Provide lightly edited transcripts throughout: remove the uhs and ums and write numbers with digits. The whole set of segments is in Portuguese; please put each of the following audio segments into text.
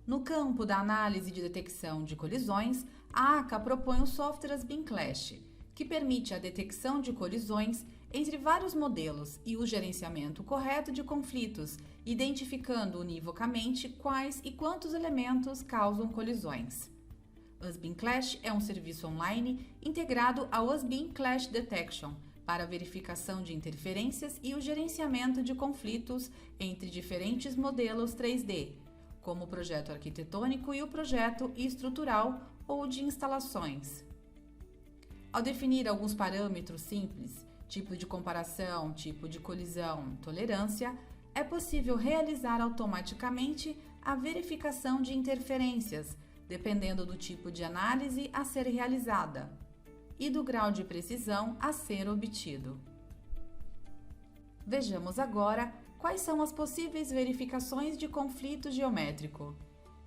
No campo da análise de detecção de colisões, a ACA propõe o software SBIM Clash, que permite a detecção de colisões entre vários modelos e o gerenciamento correto de conflitos, identificando univocamente quais e quantos elementos causam colisões. O SBIM Clash é um serviço online integrado ao SBIM Clash Detection para verificação de interferências e o gerenciamento de conflitos entre diferentes modelos 3D, como o projeto arquitetônico e o projeto estrutural ou de instalações. Ao definir alguns parâmetros simples, tipo de comparação, tipo de colisão, tolerância, é possível realizar automaticamente a verificação de interferências, dependendo do tipo de análise a ser realizada e do grau de precisão a ser obtido. Vejamos agora quais são as possíveis verificações de conflito geométrico.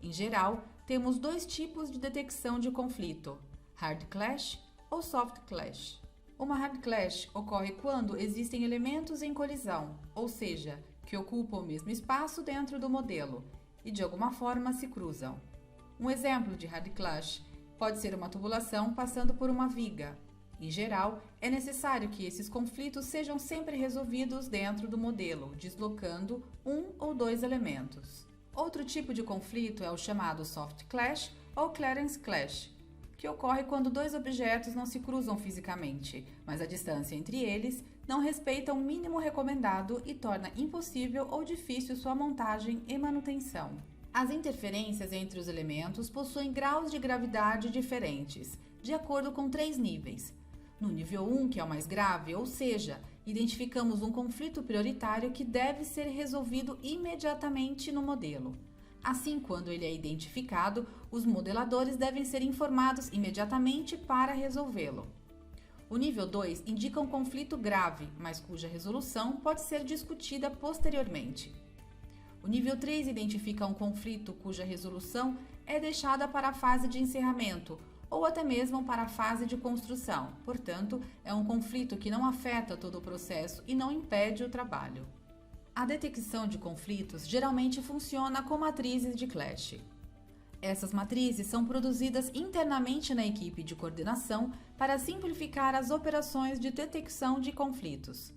Em geral, temos dois tipos de detecção de conflito: hard clash ou soft clash. Uma hard clash ocorre quando existem elementos em colisão, ou seja, que ocupam o mesmo espaço dentro do modelo e de alguma forma se cruzam. Um exemplo de hard clash pode ser uma tubulação passando por uma viga. Em geral, é necessário que esses conflitos sejam sempre resolvidos dentro do modelo, deslocando um ou dois elementos. Outro tipo de conflito é o chamado soft clash ou clearance clash, que ocorre quando dois objetos não se cruzam fisicamente, mas a distância entre eles não respeita o mínimo recomendado e torna impossível ou difícil sua montagem e manutenção. As interferências entre os elementos possuem graus de gravidade diferentes, de acordo com 3 níveis. No nível 1, que é o mais grave, ou seja, identificamos um conflito prioritário que deve ser resolvido imediatamente no modelo. Assim, quando ele é identificado, os modeladores devem ser informados imediatamente para resolvê-lo. O nível 2 indica um conflito grave, mas cuja resolução pode ser discutida posteriormente. O nível 3 identifica um conflito cuja resolução é deixada para a fase de encerramento ou até mesmo para a fase de construção. Portanto, é um conflito que não afeta todo o processo e não impede o trabalho. A detecção de conflitos geralmente funciona com matrizes de clash. Essas matrizes são produzidas internamente na equipe de coordenação para simplificar as operações de detecção de conflitos.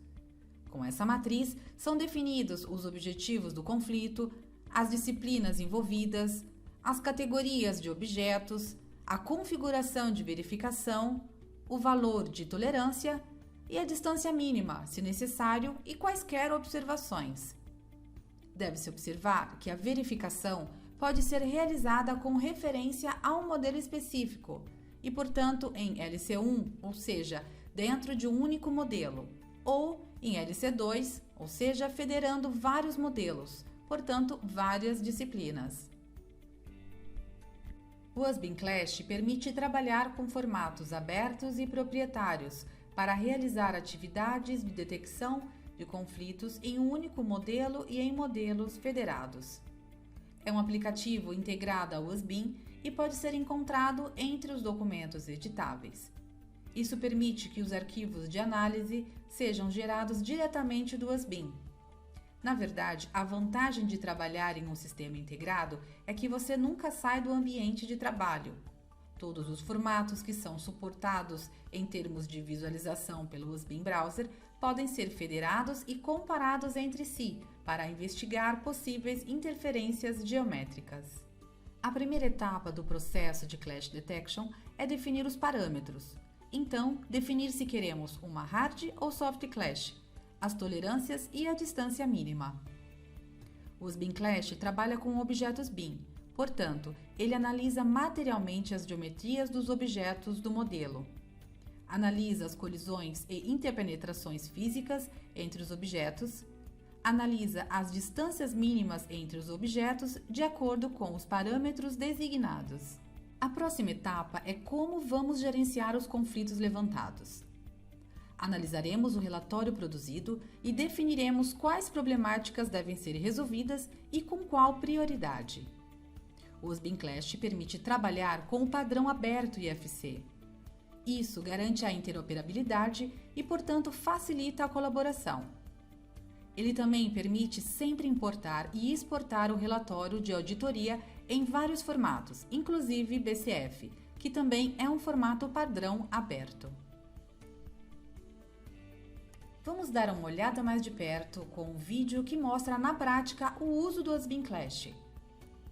Com essa matriz, são definidos os objetivos do conflito, as disciplinas envolvidas, as categorias de objetos, a configuração de verificação, o valor de tolerância e a distância mínima, se necessário, e quaisquer observações. Deve-se observar que a verificação pode ser realizada com referência a um modelo específico e, portanto, em LC1, ou seja, dentro de um único modelo, ou em LC2, ou seja, federando vários modelos, portanto, várias disciplinas. O SBIM Clash permite trabalhar com formatos abertos e proprietários para realizar atividades de detecção de conflitos em um único modelo e em modelos federados. É um aplicativo integrado ao SBIM e pode ser encontrado entre os documentos editáveis. Isso permite que os arquivos de análise sejam gerados diretamente do SBIM. Na verdade, a vantagem de trabalhar em um sistema integrado é que você nunca sai do ambiente de trabalho. Todos os formatos que são suportados em termos de visualização pelo SBIM Browser podem ser federados e comparados entre si para investigar possíveis interferências geométricas. A primeira etapa do processo de Clash Detection é definir os parâmetros. Então, definir se queremos uma hard ou soft clash, as tolerâncias e a distância mínima. O SBIM Clash trabalha com objetos BIM, portanto, ele analisa materialmente as geometrias dos objetos do modelo. Analisa as colisões e interpenetrações físicas entre os objetos. Analisa as distâncias mínimas entre os objetos de acordo com os parâmetros designados. A próxima etapa é como vamos gerenciar os conflitos levantados. Analisaremos o relatório produzido e definiremos quais problemáticas devem ser resolvidas e com qual prioridade. O SBIM Clash permite trabalhar com o padrão aberto IFC. Isso garante a interoperabilidade e, portanto, facilita a colaboração. Ele também permite sempre importar e exportar o relatório de auditoria em vários formatos, inclusive BCF, que também é um formato padrão aberto. Vamos dar uma olhada mais de perto com um vídeo que mostra na prática o uso do Husband Clash.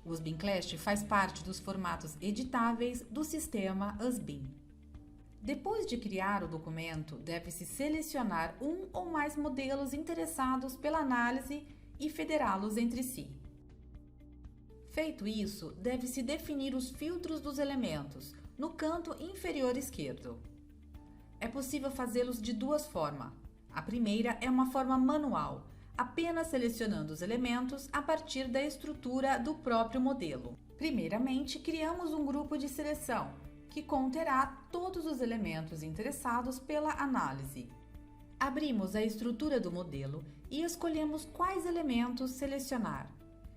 O Husband Clash faz parte dos formatos editáveis do sistema Husband. Depois de criar o documento, deve-se selecionar um ou mais modelos interessados pela análise e federá-los entre si. Feito isso, deve-se definir os filtros dos elementos no canto inferior esquerdo. É possível fazê-los de duas formas. A primeira é uma forma manual, apenas selecionando os elementos a partir da estrutura do próprio modelo. Primeiramente, criamos um grupo de seleção, que conterá todos os elementos interessados pela análise. Abrimos a estrutura do modelo e escolhemos quais elementos selecionar.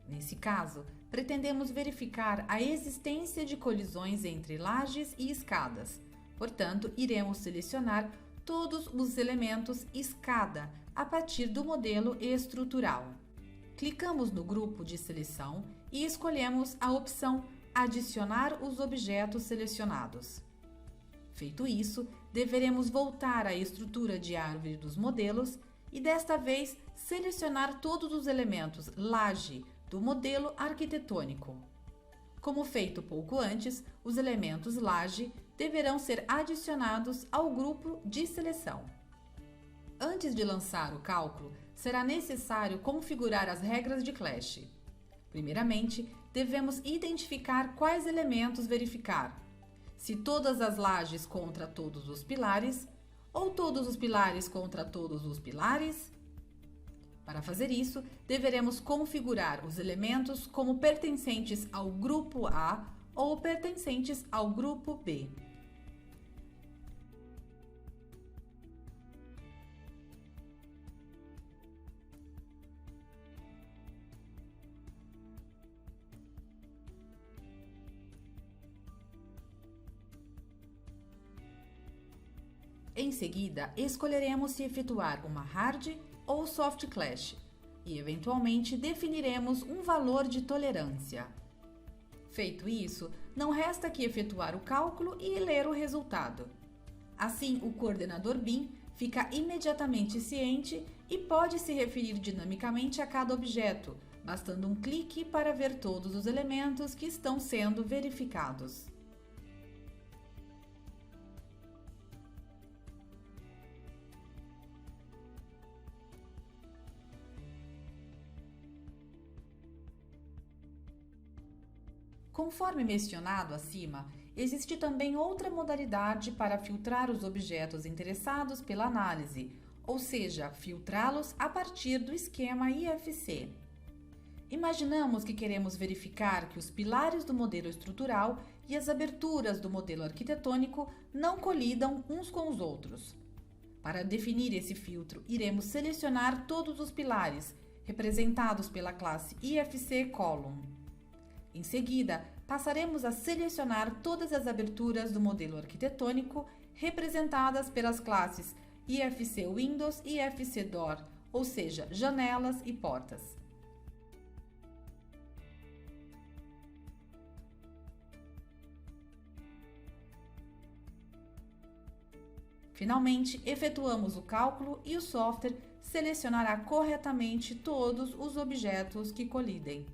Nesse caso, pretendemos verificar a existência de colisões entre lajes e escadas. Portanto, iremos selecionar todos os elementos escada a partir do modelo estrutural. Clicamos no grupo de seleção e escolhemos a opção Adicionar os objetos selecionados. Feito isso, deveremos voltar à estrutura de árvore dos modelos e desta vez selecionar todos os elementos laje do modelo arquitetônico. Como feito pouco antes, os elementos laje deverão ser adicionados ao grupo de seleção. Antes de lançar o cálculo, será necessário configurar as regras de Clash. Primeiramente, devemos identificar quais elementos verificar. Se todas as lajes contra todos os pilares, ou todos os pilares contra todos os pilares. Para fazer isso, deveremos configurar os elementos como pertencentes ao grupo A ou pertencentes ao grupo B. Em seguida, escolheremos se efetuar uma hard ou soft clash e, eventualmente, definiremos um valor de tolerância. Feito isso, não resta que efetuar o cálculo e ler o resultado. Assim, o coordenador BIM fica imediatamente ciente e pode se referir dinamicamente a cada objeto, bastando um clique para ver todos os elementos que estão sendo verificados. Conforme mencionado acima, existe também outra modalidade para filtrar os objetos interessados pela análise, ou seja, filtrá-los a partir do esquema IFC. Imaginamos que queremos verificar que os pilares do modelo estrutural e as aberturas do modelo arquitetônico não colidam uns com os outros. Para definir esse filtro, iremos selecionar todos os pilares, representados pela classe IFC Column. Em seguida, passaremos a selecionar todas as aberturas do modelo arquitetônico representadas pelas classes IFC Windows e IFC Door, ou seja, janelas e portas. Finalmente, efetuamos o cálculo e o software selecionará corretamente todos os objetos que colidem.